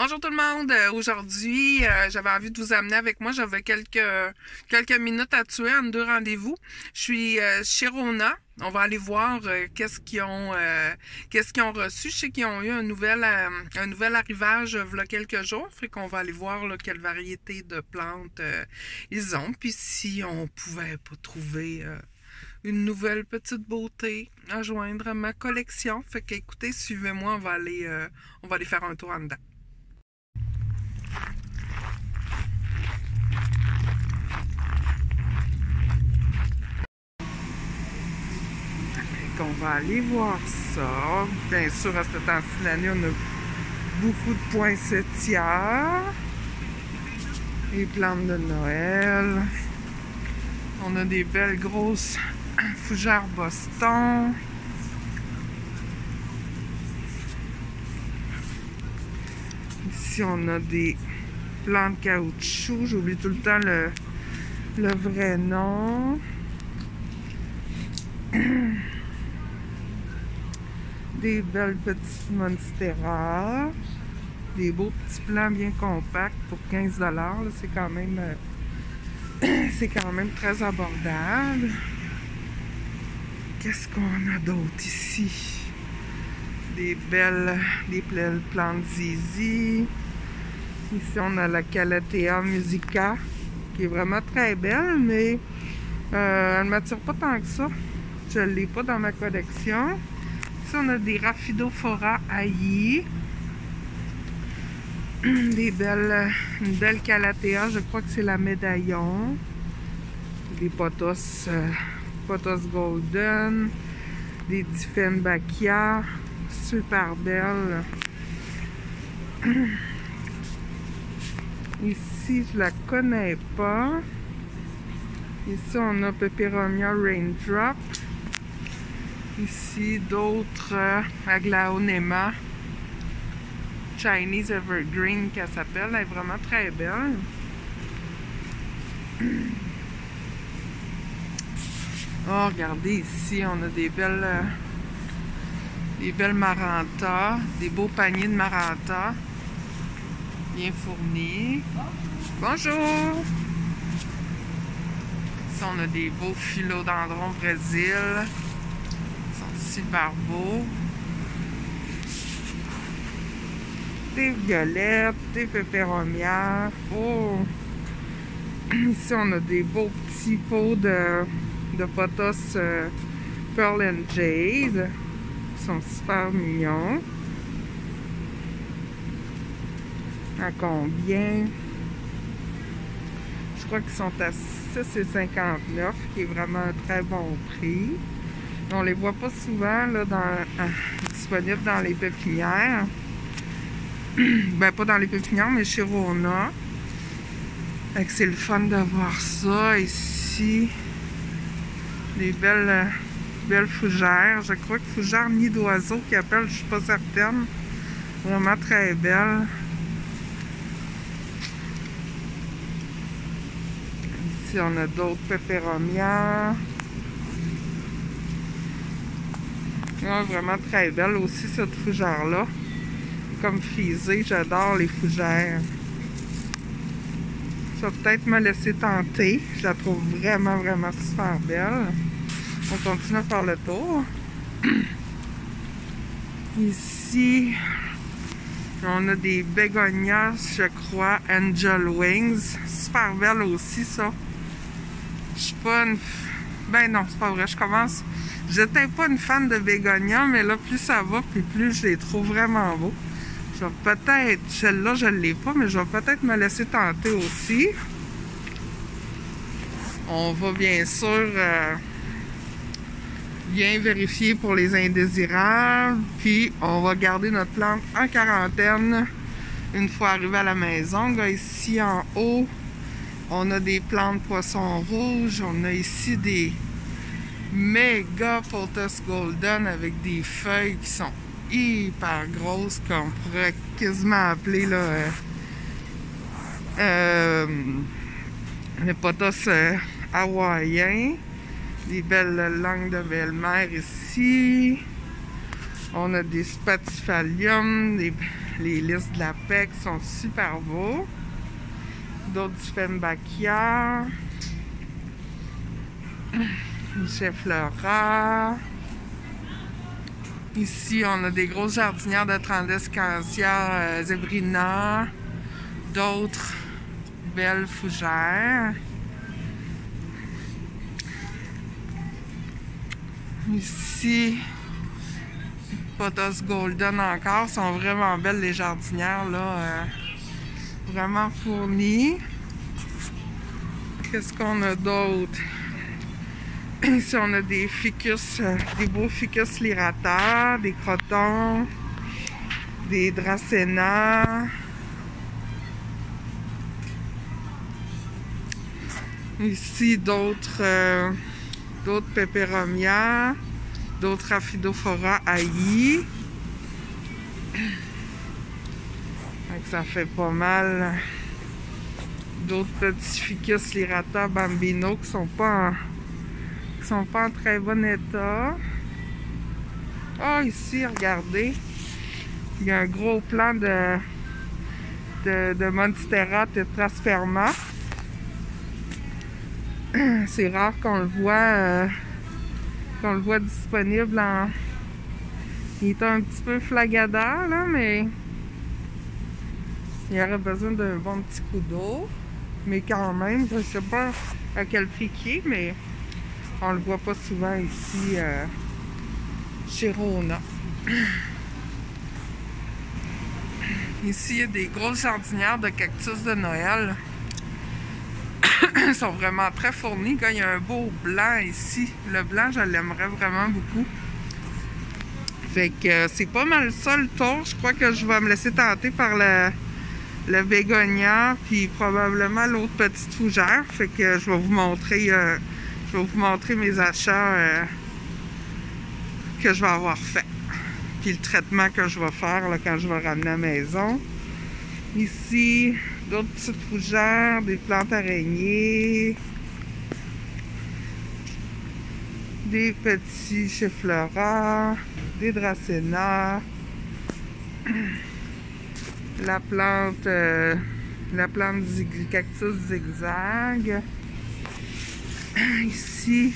Bonjour tout le monde. Aujourd'hui, j'avais envie de vous amener avec moi. J'avais quelques minutes à tuer entre deux rendez-vous. Je suis chez Rona. On va aller voir qu'est-ce qu'ils ont reçu. Je sais qu'ils ont eu un nouvel arrivage il y a quelques jours. Fait qu'on va aller voir là, quelle variété de plantes ils ont. Puis si on pouvait pas trouver une nouvelle petite beauté à joindre à ma collection. Fait qu'écoutez, suivez-moi, on va aller faire un tour en dedans. On va aller voir ça. Bien sûr, à ce temps-ci de l'année, on a beaucoup de poinsettias. Les plantes de Noël. On a des belles grosses fougères Boston. Ici, on a des plantes caoutchouc. J'oublie tout le temps le vrai nom. Des belles petites monstera. Des beaux petits plants bien compacts pour 15 $. C'est quand même très abordable. Qu'est-ce qu'on a d'autre ici? Des belles plantes zizi. Ici, on a la Calathea musica, qui est vraiment très belle, mais elle ne m'attire pas tant que ça. Je ne l'ai pas dans ma collection. Ici, on a des Rhaphidophora Hayi. Une belle Calathea, je crois que c'est la médaillon. Des pothos golden. Des Dieffenbachia. Super belles. Ici, je la connais pas. Ici, on a Peperomia Raindrop. Ici, d'autres Aglaonema Chinese Evergreen qu'elle s'appelle. Elle est vraiment très belle. Oh, regardez ici, on a des belles Maranta, des beaux paniers de Maranta, bien fournis. Bonjour! Ici, on a des beaux philodendrons Brésil. Super beau. Des violettes, des peperomias. Oh! Ici, on a des beaux petits pots de pothos Pearl and Jade. Ils sont super mignons. À combien? Je crois qu'ils sont à 6,59 $, qui est vraiment un très bon prix. On les voit pas souvent là, disponibles dans les pépinières. Ben, pas dans les pépinières, mais chez Rona. C'est le fun de voir ça. Ici, des belles fougères. Je crois que fougère nid d'oiseau qui appelle, je suis pas certaine. Vraiment très belle. Ici, on a d'autres peperomias. Ah, vraiment très belle aussi cette fougère-là. Comme frisée, j'adore les fougères. Je vais peut-être me laisser tenter. Je la trouve vraiment super belle. On continue à faire le tour. Ici, on a des bégonias, je crois, Angel Wings. Super belle aussi, ça. Je suis pas une... Ben non, c'est pas vrai, j'étais pas une fan de bégonia, mais là, plus ça va, puis plus je les trouve vraiment beaux. Je vais peut-être, celle-là, je l'ai pas, mais je vais peut-être me laisser tenter aussi. On va bien sûr bien vérifier pour les indésirables, puis on va garder notre plante en quarantaine une fois arrivé à la maison. Là, ici en haut, on a des plantes poissons rouges, on a ici des méga pothos golden avec des feuilles qui sont hyper grosses, qu'on pourrait quasiment appeler là, les pothos hawaïens. Des belles langues de belle-mère ici. On a des spatifaliums, les lys de la PEC sont super beaux. D'autres Dieffenbachia. Michiflora. Ici, on a des grosses jardinières de Trandescantia zebrina. D'autres belles fougères. Ici, Pothos Golden encore. Sont vraiment belles les jardinières, là. Vraiment fournies. Qu'est-ce qu'on a d'autre? Ici, on a des ficus, des beaux ficus lirata, des crotons, des dracénas. Ici, d'autres peperomia, d'autres Rhaphidophora haï. Ça fait pas mal. D'autres petits ficus lirata bambino qui sont pas en très bon état. Ah, ici, regardez. Il y a un gros plant de Monstera tetrasperma. C'est rare qu'on le voit disponible en... Il est un petit peu flagada, là, mais il y aurait besoin d'un bon petit coup d'eau. Mais quand même, je sais pas à quel prix qu'il est, mais on le voit pas souvent ici chez Rona. Ici, il y a des grosses jardinières de cactus de Noël. Ils sont vraiment très fournis. Quand il y a un beau blanc ici, le blanc, je l'aimerais vraiment beaucoup. Fait que c'est pas mal ça le tour. Je crois que je vais me laisser tenter par le bégonia, puis probablement l'autre petite fougère. Fait que je vais vous montrer, mes achats que je vais avoir fait. Puis le traitement que je vais faire là, quand je vais ramener à la maison. Ici, d'autres petites fougères, des plantes araignées, des petits Michiflora, des dracénas, la plante cactus zigzag. Ici,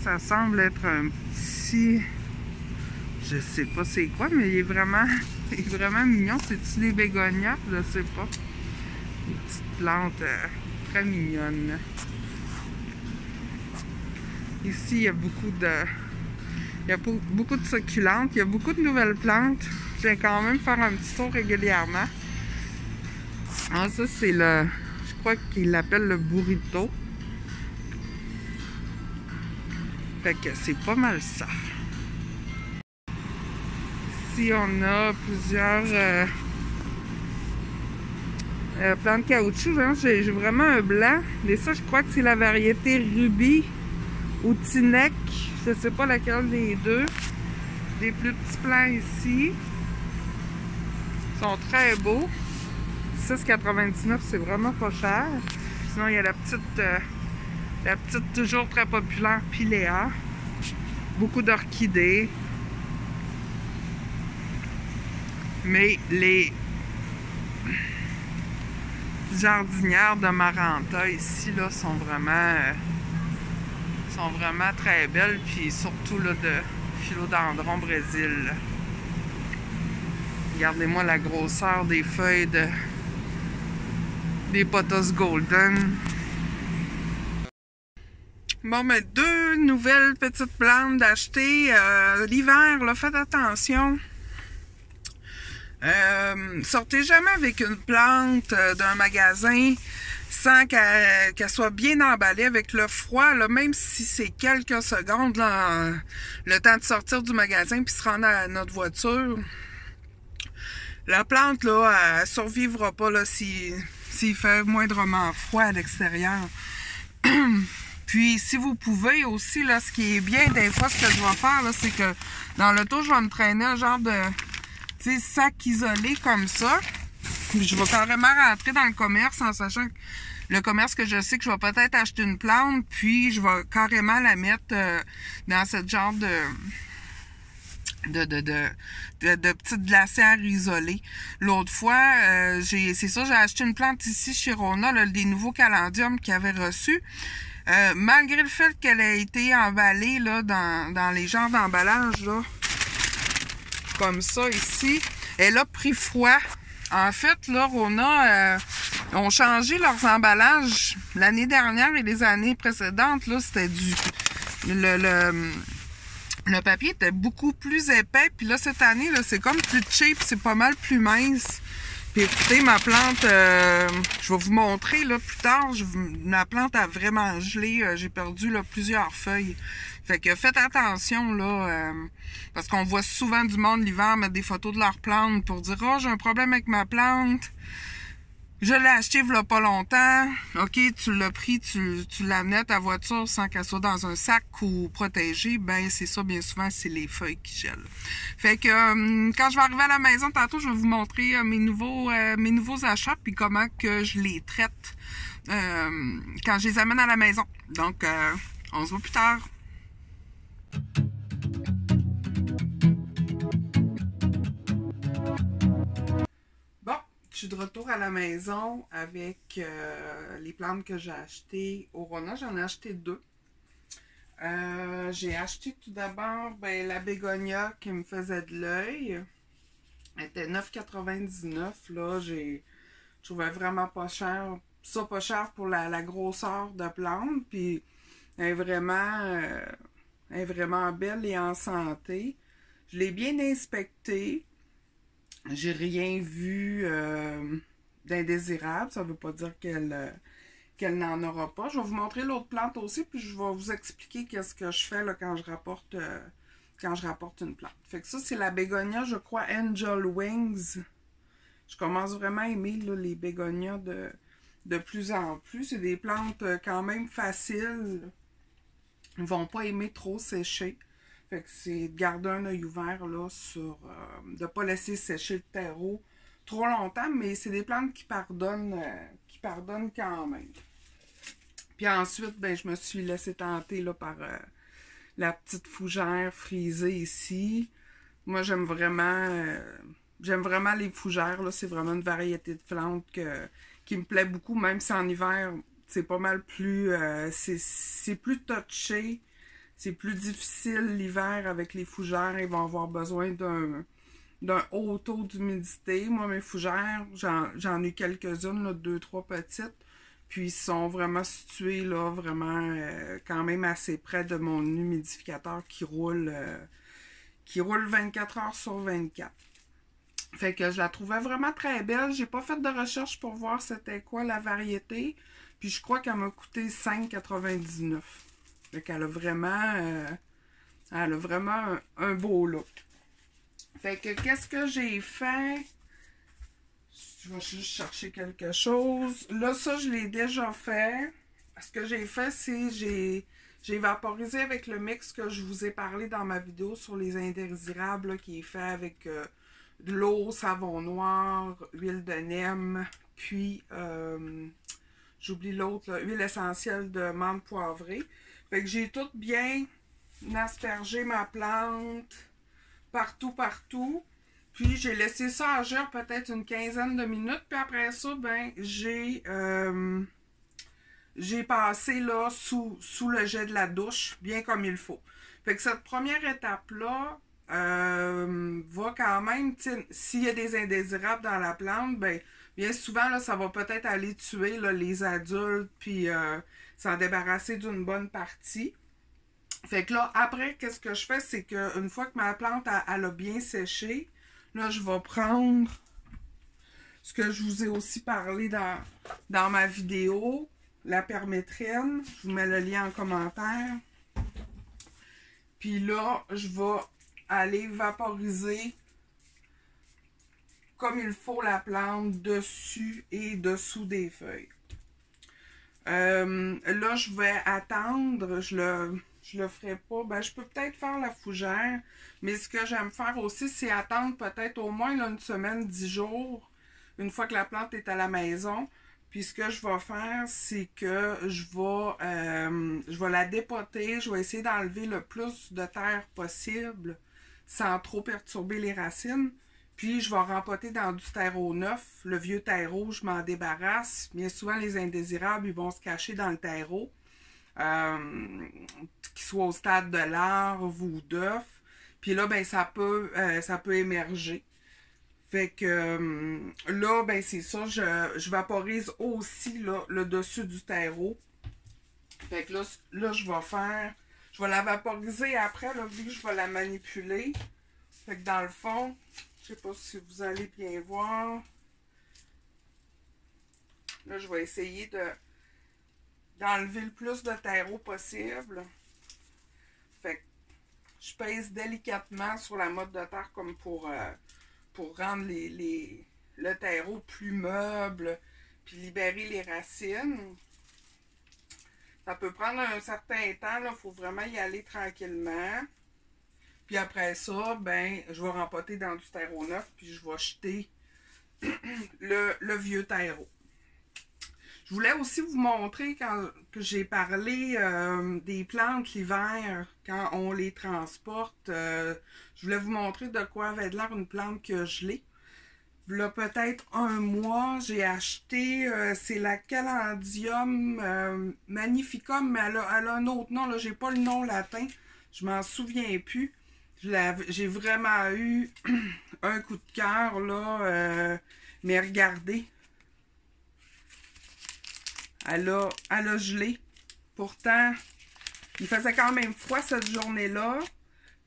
ça semble être un petit... Je sais pas c'est quoi, mais il est vraiment mignon. C'est-tu des bégonias? Je sais pas. Des petites plantes très mignonnes. Ici, il y a beaucoup de succulentes. Il y a beaucoup de nouvelles plantes. Je vais quand même faire un petit tour régulièrement. Ah, ça, c'est je crois qu'il l'appelle le burrito. Fait que c'est pas mal ça. Ici, on a plusieurs plantes de caoutchouc. Hein. J'ai vraiment un blanc. Mais ça, je crois que c'est la variété Ruby ou Tinec. Je sais pas laquelle des deux. Des plus petits plants ici. Ils sont très beaux. 6,99, c'est vraiment pas cher. Sinon, il y a la petite toujours très populaire Pilea. Beaucoup d'orchidées. Mais les jardinières de Maranta ici là, sont vraiment très belles. Puis surtout là, de Philodendron Brésil. Regardez-moi la grosseur des feuilles des Pothos Golden. Bon, mais deux nouvelles petites plantes d'acheter. L'hiver, là, faites attention. Sortez jamais avec une plante d'un magasin sans qu'elle soit bien emballée avec le froid, là, même si c'est quelques secondes, là, le temps de sortir du magasin puis se rendre à notre voiture. La plante, là, elle survivra pas là, s'il fait moindrement froid à l'extérieur. Puis, si vous pouvez aussi, là, ce qui est bien, des fois, ce que je vais faire, là, c'est que dans l'auto, je vais me traîner un genre de sac isolé comme ça. Puis, je vais carrément rentrer dans le commerce en sachant que le commerce que je sais que je vais peut-être acheter une plante, puis je vais carrément la mettre dans ce genre de petites glacières isolées. L'autre fois, c'est ça, j'ai acheté une plante ici chez Rona, là, des nouveaux calendriums qu'ils avaient reçus. Malgré le fait qu'elle ait été emballée là, dans les genres d'emballage, là, comme ça ici, elle a pris froid. En fait, là, Rona ont changé leurs emballages l'année dernière et les années précédentes. Là, c'était le papier était beaucoup plus épais. Puis là, cette année, là, c'est comme plus cheap, c'est pas mal plus mince. Puis écoutez, ma plante, je vais vous montrer là plus tard. Ma plante a vraiment gelé. J'ai perdu là, plusieurs feuilles. Fait que faites attention là, parce qu'on voit souvent du monde l'hiver mettre des photos de leurs plantes pour dire oh j'ai un problème avec ma plante. Je l'ai acheté il y a pas longtemps. OK, tu l'as pris, tu l'as amené à ta voiture sans qu'elle soit dans un sac ou protégée. Ben, c'est ça, bien souvent, c'est les feuilles qui gèlent. Fait que quand je vais arriver à la maison, tantôt, je vais vous montrer mes nouveaux achats puis comment que je les traite quand je les amène à la maison. Donc, on se voit plus tard. Bon, je suis de retour à la maison avec les plantes que j'ai achetées au Rona. J'en ai acheté deux. J'ai acheté tout d'abord la bégonia qui me faisait de l'œil. Elle était 9,99 $. Là, je trouvais vraiment pas cher. Ça, pas cher pour la grosseur de plante. Puis, elle est vraiment belle et en santé. Je l'ai bien inspectée. J'ai rien vu d'indésirable. Ça veut pas dire qu'elle n'en aura pas. Je vais vous montrer l'autre plante aussi, puis je vais vous expliquer qu'est-ce que je fais là, quand je rapporte une plante. Fait que ça, c'est la bégonia, je crois, Angel Wings. Je commence vraiment à aimer là, les bégonias de plus en plus. C'est des plantes quand même faciles. Ils ne vont pas aimer trop sécher. Fait que c'est de garder un œil ouvert là, sur de ne pas laisser sécher le terreau trop longtemps, mais c'est des plantes qui pardonnent quand même. Puis ensuite, je me suis laissé tenter là, par la petite fougère frisée ici. Moi, j'aime vraiment les fougères. Là. C'est vraiment une variété de plantes qui me plaît beaucoup, même si en hiver, c'est pas mal plus... c'est plus touché. C'est plus difficile l'hiver avec les fougères. Ils vont avoir besoin d'un haut taux d'humidité. Moi, mes fougères, j'en ai quelques-unes, 2-3 petites. Puis, ils sont vraiment situés, là, vraiment quand même assez près de mon humidificateur qui roule 24 heures sur 24. Fait que je la trouvais vraiment très belle. J'ai pas fait de recherche pour voir c'était quoi la variété. Puis, je crois qu'elle m'a coûté 5,99 $. Fait qu'elle a vraiment un beau look. Fait que qu'est-ce que j'ai fait? Je vais juste chercher quelque chose. Là, ça, je l'ai déjà fait. Ce que j'ai fait, c'est j'ai vaporisé avec le mix que je vous ai parlé dans ma vidéo sur les indésirables, là, qui est fait avec de l'eau, savon noir, huile de neem, puis j'oublie l'autre, huile essentielle de menthe poivrée. Fait que j'ai tout bien aspergé ma plante partout. Puis j'ai laissé ça agir peut-être une quinzaine de minutes. Puis après ça, j'ai passé là sous le jet de la douche, bien comme il faut. Fait que cette première étape-là va quand même, s'il y a des indésirables dans la plante, bien souvent, là, ça va peut-être aller tuer là, les adultes, puis s'en débarrasser d'une bonne partie. Fait que là, après, qu'est-ce que je fais, c'est qu'une fois que ma plante elle a bien séché, là, je vais prendre ce que je vous ai aussi parlé dans ma vidéo, la permétrine. Je vous mets le lien en commentaire. Puis là, je vais aller vaporiser comme il faut la plante dessus et dessous des feuilles. Là, je vais attendre, je le ferai pas. Je peux peut-être faire la fougère, mais ce que j'aime faire aussi, c'est attendre peut-être au moins là, une semaine, 10 jours, une fois que la plante est à la maison. Puis ce que je vais faire, c'est que je vais la dépoter, je vais essayer d'enlever le plus de terre possible. sans trop perturber les racines. Puis je vais rempoter dans du terreau neuf. Le vieux terreau, je m'en débarrasse. Bien souvent, les indésirables, ils vont se cacher dans le terreau. Qu'ils soient au stade de larve ou d'œuf. Puis là, ben ça peut émerger. Fait que là, ben c'est ça, je vaporise aussi là, le dessus du terreau. Fait que là je vais la vaporiser après, là, vu que je vais la manipuler. Fait que dans le fond, je sais pas si vous allez bien voir. Là, je vais essayer d'enlever le plus de terreau possible. Fait que je pèse délicatement sur la motte de terre comme pour rendre le terreau plus meuble, puis libérer les racines. Ça peut prendre un certain temps, il faut vraiment y aller tranquillement. Puis après ça, ben, je vais rempoter dans du terreau neuf, puis je vais jeter le vieux terreau. Je voulais aussi vous montrer quand que j'ai parlé des plantes l'hiver, quand on les transporte. Je voulais vous montrer de quoi avait l'air une plante que je l'ai. Là, peut-être un mois, j'ai acheté, c'est la Calendrium magnificum, mais elle a un autre nom, là, j'ai pas le nom latin, je m'en souviens plus. J'ai vraiment eu un coup de cœur, là, mais regardez. Elle a gelé. Pourtant, il faisait quand même froid cette journée-là,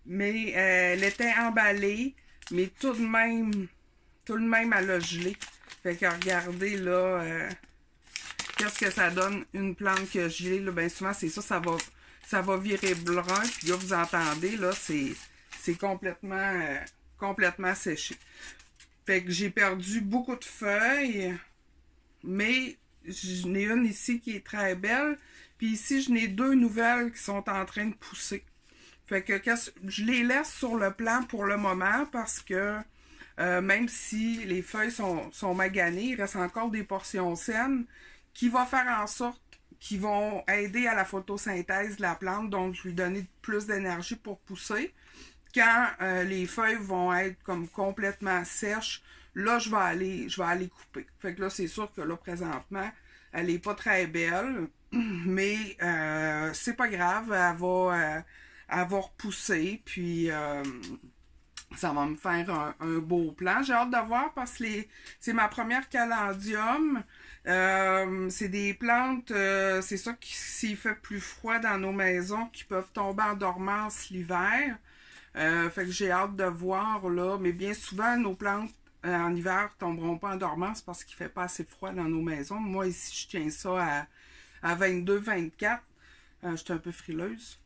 mais elle était emballée, mais tout de même, elle a gelé. Fait que regardez là, qu'est-ce que ça donne une plante qui a gelé. Là, ben souvent, c'est ça va virer brun. Puis là, vous entendez, là, c'est complètement séché. Fait que j'ai perdu beaucoup de feuilles, mais j'en ai une ici qui est très belle. Puis ici, j'en ai deux nouvelles qui sont en train de pousser. Fait que je les laisse sur le plan pour le moment parce que même si les feuilles sont maganées, il reste encore des portions saines qui vont faire en sorte qu'ils vont aider à la photosynthèse de la plante, donc je lui donner plus d'énergie pour pousser. Quand les feuilles vont être comme complètement sèches, là, je vais aller couper. Fait que là, c'est sûr que là, présentement, elle n'est pas très belle, mais c'est pas grave, elle va repousser, puis ça va me faire un beau plan. J'ai hâte de voir parce que c'est ma première Calendrium. C'est des plantes, c'est ça qui, s'il fait plus froid dans nos maisons, qui peuvent tomber en dormance l'hiver. Fait que j'ai hâte de voir, là. Mais bien souvent, nos plantes en hiver ne tomberont pas en dormance parce qu'il ne fait pas assez froid dans nos maisons. Moi, ici, je tiens ça à 22-24. Je suis un peu frileuse.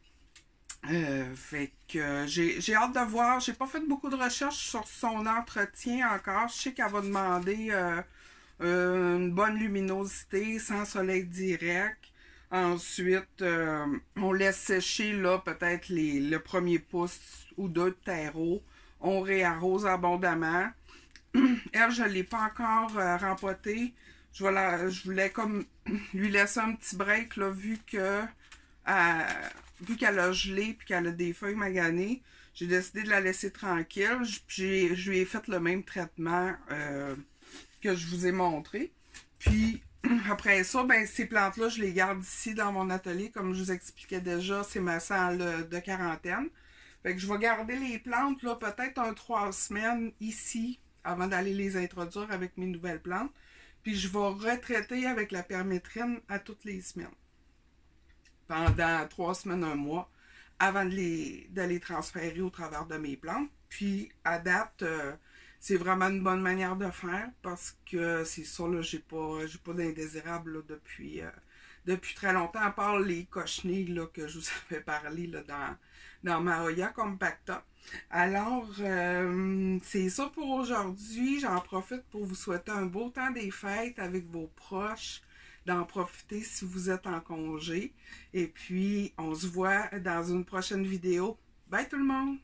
Fait que j'ai hâte de voir. J'ai pas fait beaucoup de recherches sur son entretien encore. Je sais qu'elle va demander une bonne luminosité, sans soleil direct. Ensuite, on laisse sécher là peut-être le premier pouce ou deux de terreau. On réarrose abondamment. Elle, je ne l'ai pas encore rempotée. Je voulais comme lui laisser un petit break là, vu qu'elle a gelé et qu'elle a des feuilles maganées. J'ai décidé de la laisser tranquille. Je lui ai fait le même traitement que je vous ai montré. Puis après ça, ben, ces plantes-là, je les garde ici dans mon atelier. Comme je vous expliquais déjà, c'est ma salle de quarantaine. Fait que je vais garder les plantes là peut-être 3 semaines ici avant d'aller les introduire avec mes nouvelles plantes. Puis je vais retraiter avec la permétrine à toutes les semaines. Pendant 3 semaines, 1 mois, avant de les transférer au travers de mes plantes. Puis à date, c'est vraiment une bonne manière de faire parce que c'est ça, là, j'ai pas d'indésirables depuis très longtemps, à part les cochenilles là, que je vous avais parlé là, dans ma Hoya compacta. Alors, c'est ça pour aujourd'hui. J'en profite pour vous souhaiter un beau temps des fêtes avec vos proches, d'en profiter si vous êtes en congé. Et puis, on se voit dans une prochaine vidéo. Bye tout le monde!